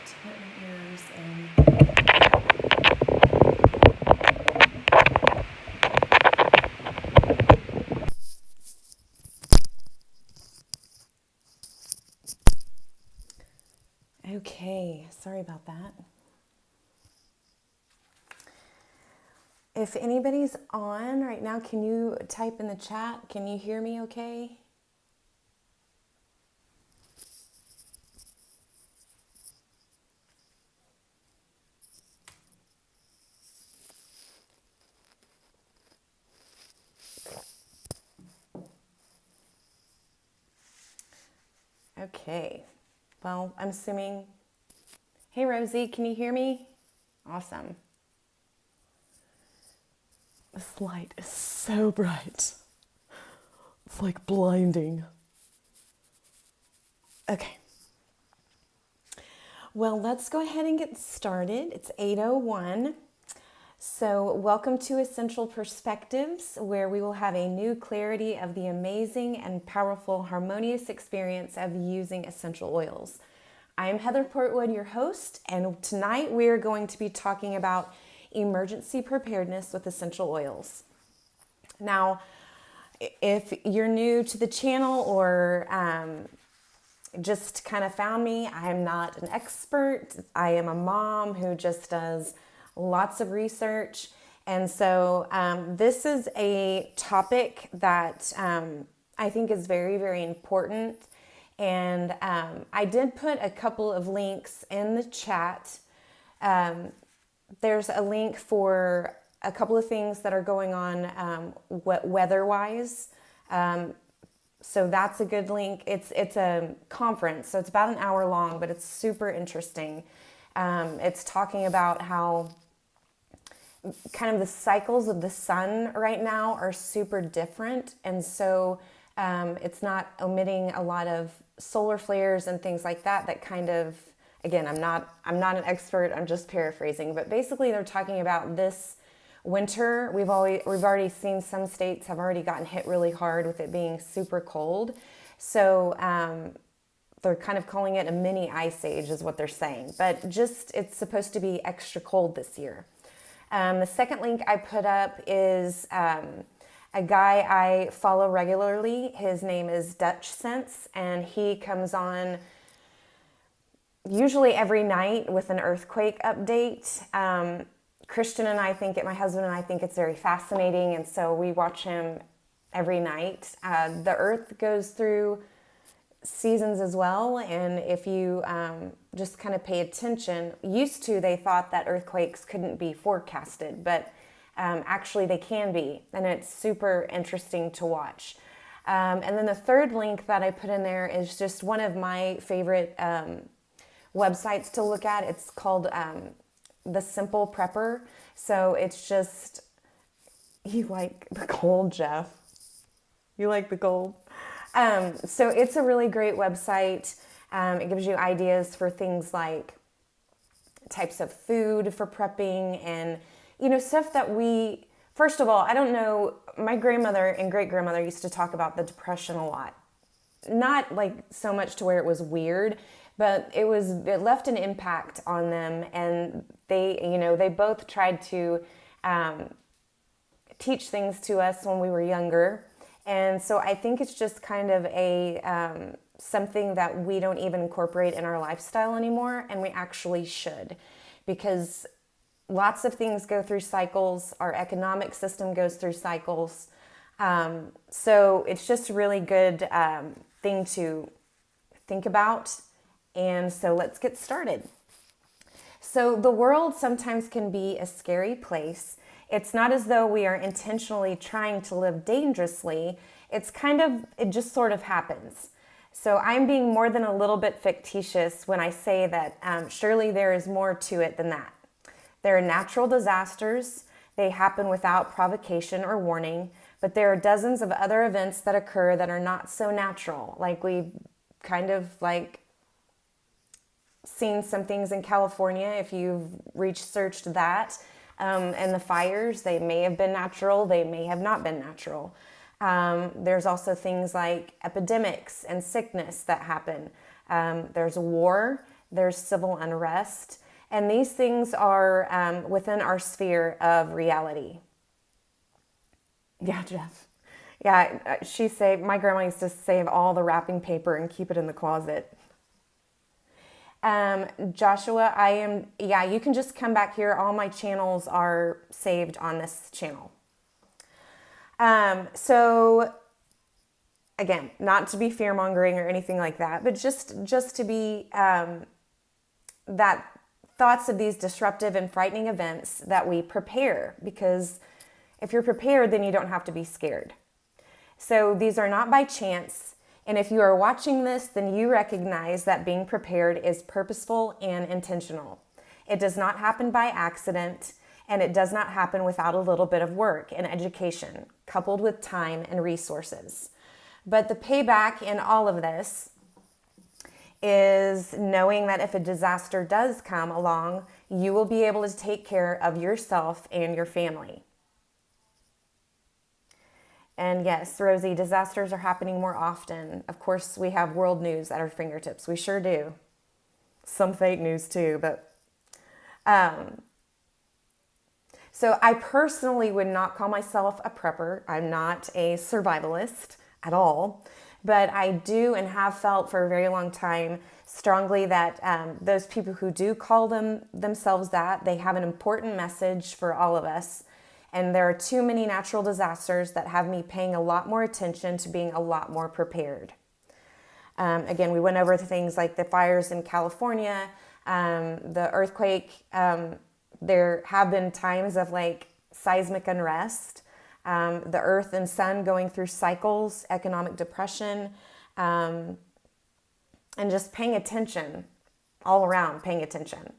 to put my ears in. Okay, sorry about that. If anybody's on right now, can you type in the chat? Can you hear me okay? Okay, well, I'm assuming. Hey, Rosie, can you hear me? Awesome. This light is so bright. It's like blinding. Okay. Well, let's go ahead and get started. It's 8:01. So, welcome to Essential Perspectives, where we will have a new clarity of the amazing and powerful, harmonious experience of using essential oils. I'm Heather Portwood, your host, and tonight we are going to be talking about emergency preparedness with essential oils. Now, if you're new to the channel or just kind of found me, I'm not an expert. I am a mom who just does lots of research. And so this is a topic that I think is very, very important. And I did put a couple of links in the chat. There's a link for a couple of things that are going on weather-wise. So that's a good link. It's a conference, so it's about an hour long, but it's super interesting. It's talking about how kind of the cycles of the sun right now are super different, and so it's not omitting a lot of solar flares and things like that. That kind of, again, I'm not an expert. I'm just paraphrasing, but basically they're talking about this winter. We've already seen some states have already gotten hit really hard with it being super cold. So they're kind of calling it a mini ice age is what they're saying. But just it's supposed to be extra cold this year. The second link I put up is a guy I follow regularly. His name is Dutch Sense, and he comes on usually every night with an earthquake update. Christian and I think it, my husband and I think it's very fascinating, and so we watch him every night. The earth goes through seasons as well, and if you just kind of pay attention, used to they thought that earthquakes couldn't be forecasted, but actually they can be, and it's super interesting to watch. And then the third link that I put in there is just one of my favorite websites to look at. It's called The Simple Prepper. So it's just, you like the cold, Jeff? You like the cold? So it's a really great website. It gives you ideas for things like types of food for prepping and, stuff that we, first of all, I don't know, my grandmother and great-grandmother used to talk about the Depression a lot. Not like so much to where it was weird, but it left an impact on them, and they both tried to teach things to us when we were younger. And so I think it's just kind of a something that we don't even incorporate in our lifestyle anymore, and we actually should, because lots of things go through cycles. Our economic system goes through cycles. So it's just a really good thing to think about. And so let's get started. So the world sometimes can be a scary place. It's not as though we are intentionally trying to live dangerously. It just sort of happens. So I'm being more than a little bit fictitious when I say that surely there is more to it than that. There are natural disasters. They happen without provocation or warning, but there are dozens of other events that occur that are not so natural. Like we kind of like seen some things in California, if you've researched that, and the fires, they may have been natural, they may have not been natural. There's also things like epidemics and sickness that happen. There's war, there's civil unrest, and these things are within our sphere of reality. Yeah, Jeff. Yeah, my grandma used to save all the wrapping paper and keep it in the closet. Joshua, you can just come back here. All my channels are saved on this channel. So again, not to be fear mongering or anything like that, but just to be, that thoughts of these disruptive and frightening events that we prepare, because if you're prepared, then you don't have to be scared. So these are not by chance. And if you are watching this, then you recognize that being prepared is purposeful and intentional. It does not happen by accident, and it does not happen without a little bit of work and education, coupled with time and resources. But the payback in all of this is knowing that if a disaster does come along, you will be able to take care of yourself and your family. And yes, Rosie, disasters are happening more often. Of course, we have world news at our fingertips. We sure do. Some fake news too, but so I personally would not call myself a prepper. I'm not a survivalist at all, but I do and have felt for a very long time strongly that those people who do call themselves that, they have an important message for all of us. And there are too many natural disasters that have me paying a lot more attention to being a lot more prepared. Again, we went over things like the fires in California, the earthquake. There have been times of like seismic unrest, the earth and sun going through cycles, economic depression, and just paying attention, all around paying attention.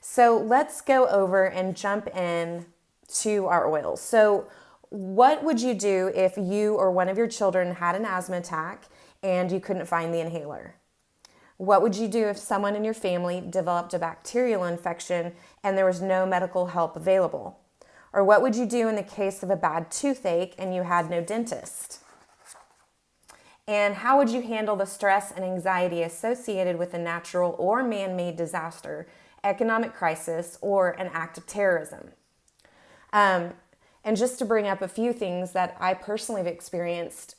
So let's go over and jump in to our oils. So what would you do if you or one of your children had an asthma attack and you couldn't find the inhaler? What would you do if someone in your family developed a bacterial infection and there was no medical help available? Or what would you do in the case of a bad toothache and you had no dentist? And how would you handle the stress and anxiety associated with a natural or man-made disaster, economic crisis, or an act of terrorism? And just to bring up a few things that I personally have experienced,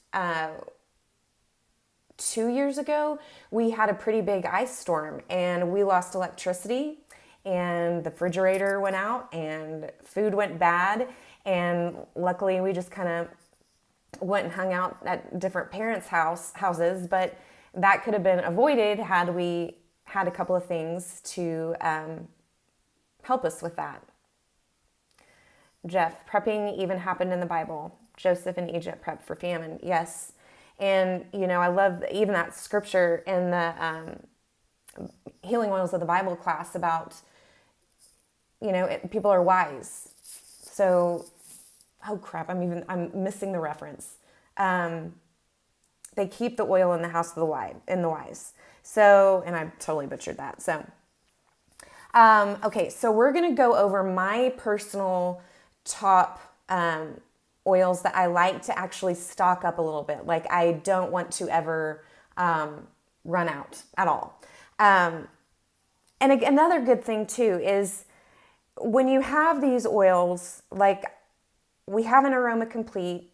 2 years ago, we had a pretty big ice storm and we lost electricity and the refrigerator went out and food went bad. And luckily we just kind of went and hung out at different parents' houses, but that could have been avoided had we had a couple of things to help us with that. Jeff, prepping even happened in the Bible. Joseph in Egypt prepped for famine. Yes. And, I love even that scripture in the Healing Oils of the Bible class about, people are wise. So, oh crap, I'm missing the reference. They keep the oil in the house of the wise. So, and I totally butchered that. So, okay, so we're going to go over my personal top oils that I like to actually stock up a little bit. Like I don't want to ever run out at all. And another good thing too is when you have these oils, like we have an Aroma Complete,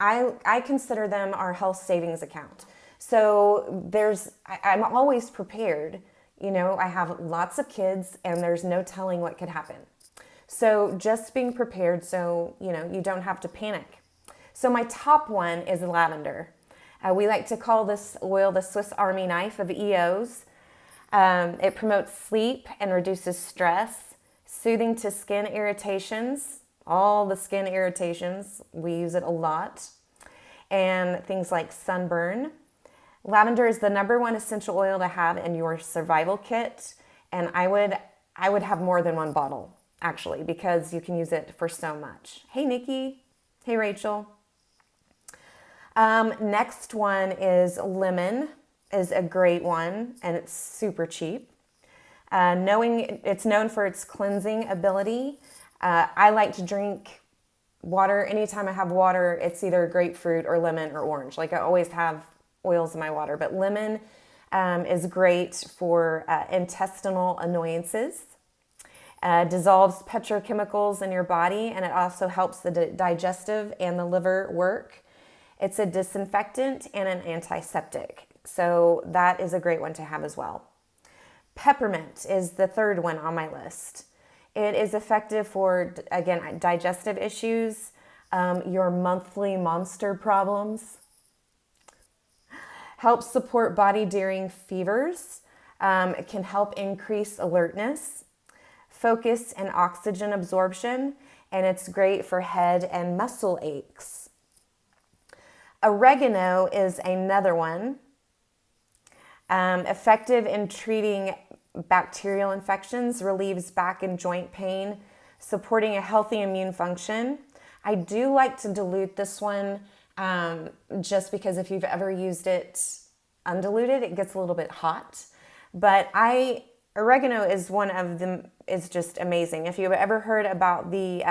I consider them our health savings account. So I'm always prepared. I have lots of kids and there's no telling what could happen. So just being prepared so, you don't have to panic. So my top one is lavender. We like to call this oil the Swiss Army knife of EOs. It promotes sleep and reduces stress, soothing to skin irritations, all the skin irritations. We use it a lot. And things like sunburn. Lavender is the #1 essential oil to have in your survival kit. And I would have more than one bottle, actually, because you can use it for so much. Hey, Nikki. Hey, Rachel. Next one is lemon, is a great one, and it's super cheap. Knowing it's known for its cleansing ability, I like to drink water. Anytime I have water, it's either grapefruit or lemon or orange. Like I always have oils in my water, but lemon is great for intestinal annoyances. Dissolves petrochemicals in your body, and it also helps the digestive and the liver work. It's a disinfectant and an antiseptic, so that is a great one to have as well. Peppermint is the third one on my list. It is effective for, again, digestive issues, your monthly monster problems. Helps support body during fevers. It can help increase alertness, focus, and oxygen absorption, and it's great for head and muscle aches. Oregano is another one. Effective in treating bacterial infections, relieves back and joint pain, supporting a healthy immune function. I do like to dilute this one just because if you've ever used it undiluted, it gets a little bit hot. But oregano is one of them, is just amazing. If you've ever heard about the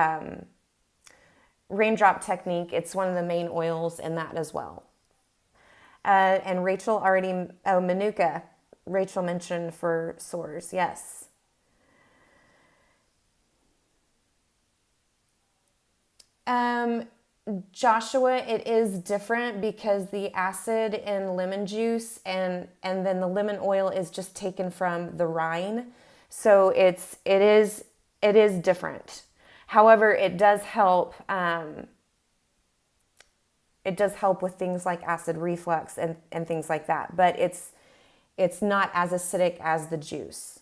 raindrop technique, it's one of the main oils in that as well. And Manuka, Rachel mentioned for sores, yes. Joshua, it is different because the acid in lemon juice and then the lemon oil is just taken from the rind. So it is different. However, it does help. It does help with things like acid reflux and things like that. But it's not as acidic as the juice.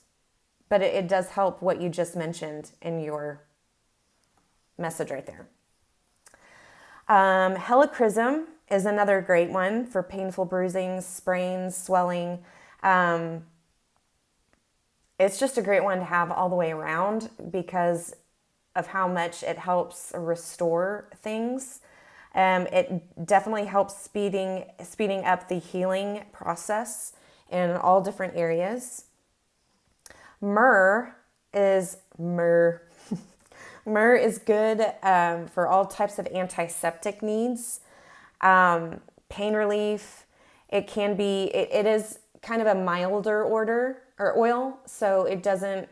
But it does help what you just mentioned in your message right there. Helichrysum is another great one for painful bruising, sprains, swelling. It's just a great one to have all the way around because of how much it helps restore things. It definitely helps speeding up the healing process in all different areas. Myrrh is good for all types of antiseptic needs, pain relief. It is kind of a milder oil, so it doesn't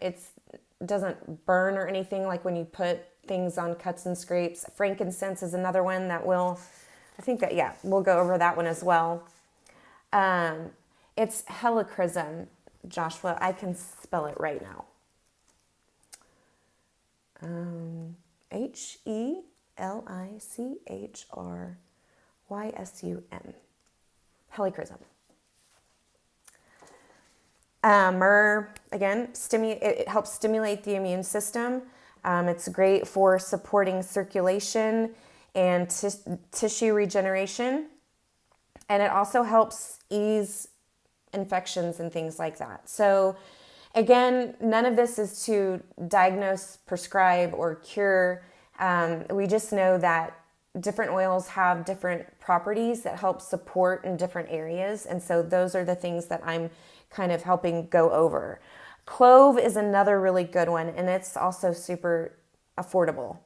burn or anything like when you put things on cuts and scrapes. Frankincense is another one that we'll go over that one as well. It's helichrysum, Joshua. I can spell it right now. Helichrysum. Helichrysum. Myrrh, again, it helps stimulate the immune system. It's great for supporting circulation and tissue regeneration. And it also helps ease infections and things like that. So again, none of this is to diagnose, prescribe, or cure. We just know that different oils have different properties that help support in different areas. And so those are the things that I'm kind of helping go over. Clove is another really good one, and it's also super affordable.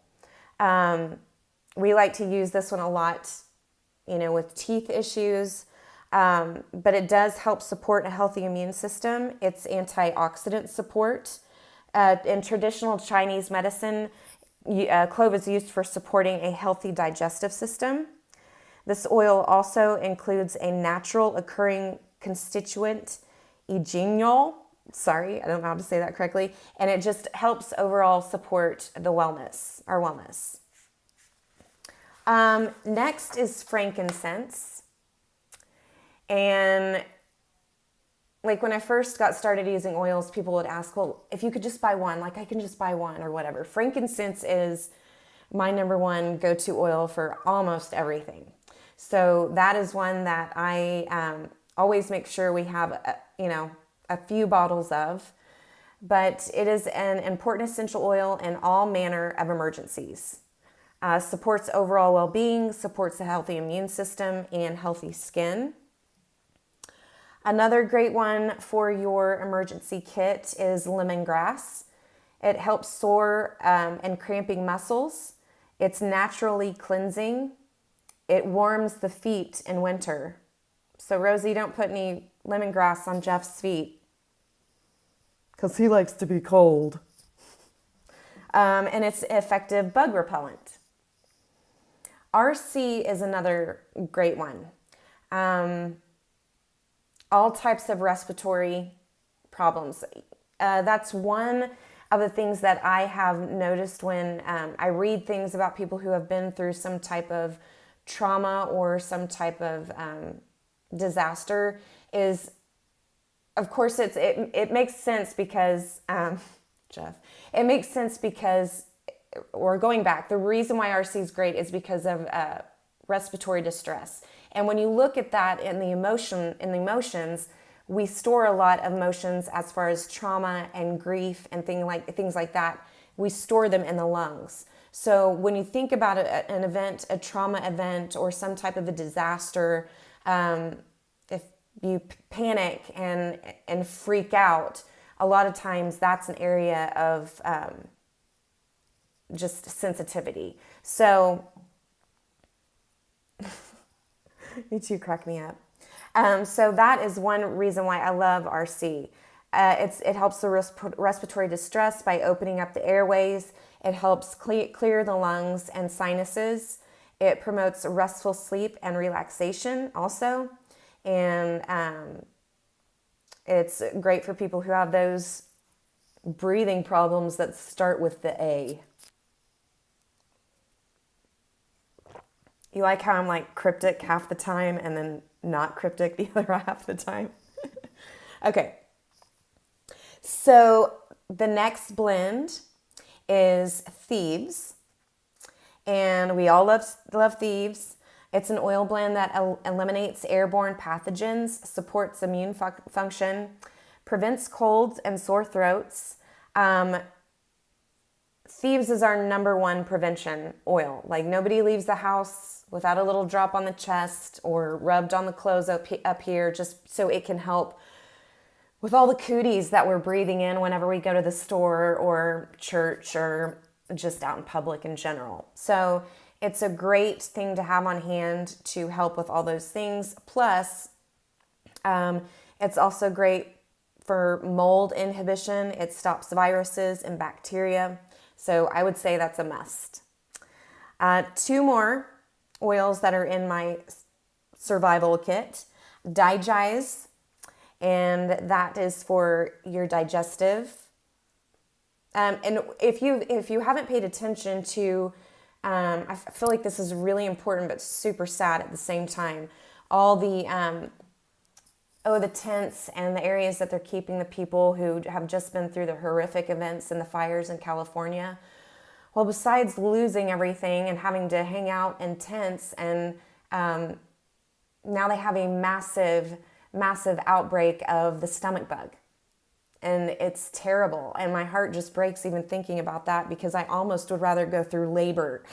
We like to use this one a lot, with teeth issues. But it does help support a healthy immune system. It's antioxidant support. In traditional Chinese medicine, clove is used for supporting a healthy digestive system. This oil also includes a natural occurring constituent, eugenol. Sorry, I don't know how to say that correctly. And it just helps overall support our wellness. Next is frankincense. And like when I first got started using oils, people would ask, well, if you could just buy one, like I can just buy one or whatever. Frankincense is my number one go-to oil for almost everything. So that is one that I always make sure we have, a few bottles of. But it is an important essential oil in all manner of emergencies. Supports overall well-being, supports a healthy immune system and healthy skin. Another great one for your emergency kit is lemongrass. It helps sore and cramping muscles. It's naturally cleansing. It warms the feet in winter. So Rosie, don't put any lemongrass on Jeff's feet because he likes to be cold. And it's effective bug repellent. RC is another great one. All types of respiratory problems. That's one of the things that I have noticed when I read things about people who have been through some type of trauma or some type of disaster is, of course, it makes sense because, Jeff, it makes sense because, or going back, the reason why RC is great is because of respiratory distress. And when you look at that in the emotions, we store a lot of emotions as far as trauma and grief and things like that. We store them in the lungs. So when you think about an event, a trauma event, or some type of a disaster, if you panic and freak out, a lot of times that's an area of just sensitivity. So you two crack me up. So that is one reason why I love RC. It helps the respiratory distress by opening up the airways. It helps clear the lungs and sinuses. It promotes restful sleep and relaxation also. And it's great for people who have those breathing problems that start with the A. You like how I'm like cryptic half the time and then not cryptic the other half the time? Okay. So the next blend is Thieves. And we all love Thieves. It's an oil blend that eliminates airborne pathogens, supports immune function, prevents colds and sore throats. Thieves is our number one prevention oil. Like nobody leaves the house without a little drop on the chest or rubbed on the clothes up here, just so it can help with all the cooties that we're breathing in whenever we go to the store or church or just out in public in general. So it's a great thing to have on hand to help with all those things. Plus, it's also great for mold inhibition. It stops viruses and bacteria. So I would say that's a must. Two more oils that are in my survival kit. Digize, and that is for your digestive. And if you haven't paid attention to, I feel like this is really important but super sad at the same time. All the the tents and the areas that they're keeping the people who have just been through the horrific events and the fires in California. Well, besides losing everything and having to hang out in tents, and now they have a massive outbreak of the stomach bug. And it's terrible. And my heart just breaks even thinking about that, because I almost would rather go through labor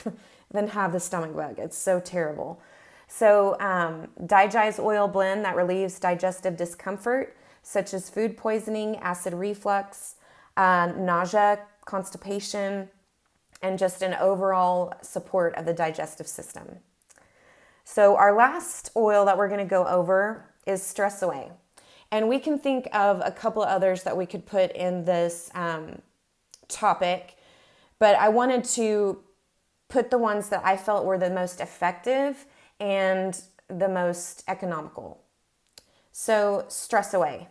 than have the stomach bug. It's so terrible. So Digize oil blend that relieves digestive discomfort, such as food poisoning, acid reflux, nausea, constipation, and just an overall support of the digestive system. So our last oil that we're going to go over is Stress Away. And we can think of a couple of others that we could put in this topic, but I wanted to put the ones that I felt were the most effective and the most economical. So Stress Away.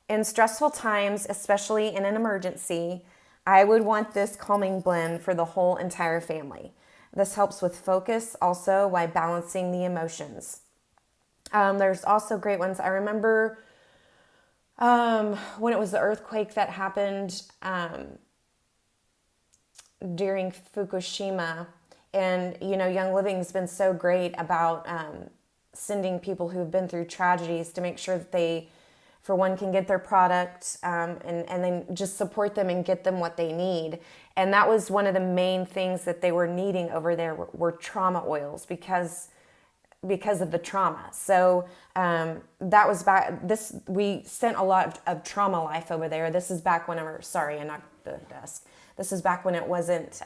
In stressful times, especially in an emergency, I would want this calming blend for the whole entire family. This helps with focus also while balancing the emotions. There's also great ones. I remember when it was the earthquake that happened during Fukushima, and Young Living's been so great about sending people who've been through tragedies to make sure that they, for one, can get their product and then just support them and get them what they need. And that was one of the main things that they were needing over there were trauma oils because of the trauma. So that was back, we sent a lot of Trauma Life over there. This is back whenever, sorry, I knocked the desk. This is back when it wasn't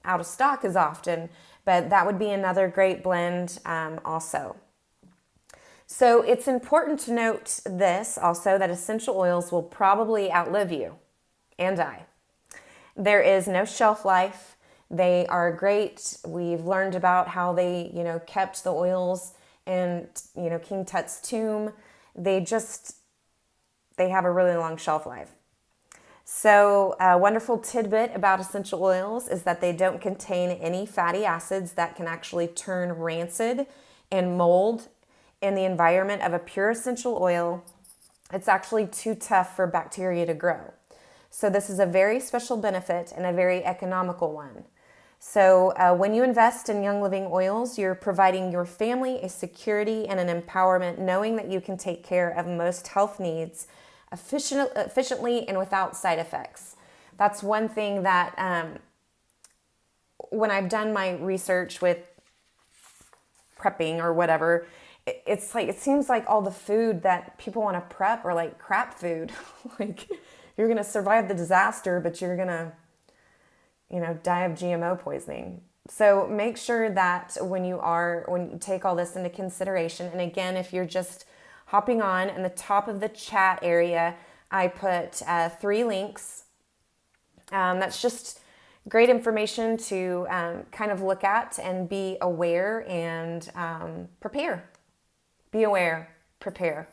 out of stock as often, but that would be another great blend also. So it's important to note this also, that essential oils will probably outlive you and I. There is no shelf life. They are great. We've learned about how they, kept the oils in, King Tut's tomb. They have a really long shelf life. So a wonderful tidbit about essential oils is that they don't contain any fatty acids that can actually turn rancid and mold in the environment of a pure essential oil. It's actually too tough for bacteria to grow. So this is a very special benefit and a very economical one. So when you invest in Young Living oils, you're providing your family a security and an empowerment, knowing that you can take care of most health needs efficiently and without side effects. That's one thing that when I've done my research with prepping or whatever, it's like, it seems like all the food that people want to prep are like crap food. Like, you're going to survive the disaster, but you're going to, die of GMO poisoning. So make sure that when you take all this into consideration, and again, if you're just hopping on, in the top of the chat area, I put 3 links. That's just great information to kind of look at and be aware and prepare. Be aware, prepare.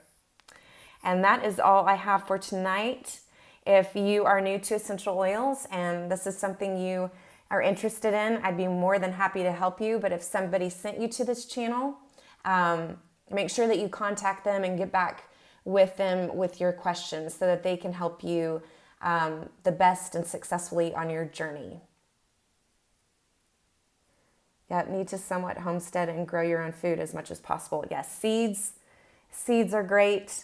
And that is all I have for tonight. If you are new to essential oils and this is something you are interested in, I'd be more than happy to help you. But if somebody sent you to this channel, make sure that you contact them and get back with them with your questions so that they can help you the best and successfully on your journey. Yeah, need to somewhat homestead and grow your own food as much as possible. Yes, seeds are great.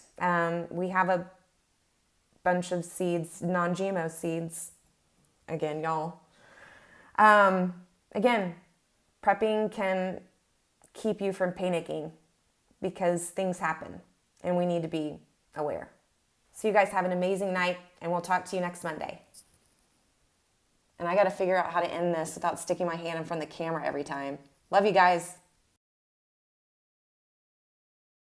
We have a bunch of seeds, non-GMO seeds. Again, y'all. Again, prepping can keep you from panicking because things happen and we need to be aware. So you guys have an amazing night and we'll talk to you next Monday. And I got to figure out how to end this without sticking my hand in front of the camera every time. Love you guys.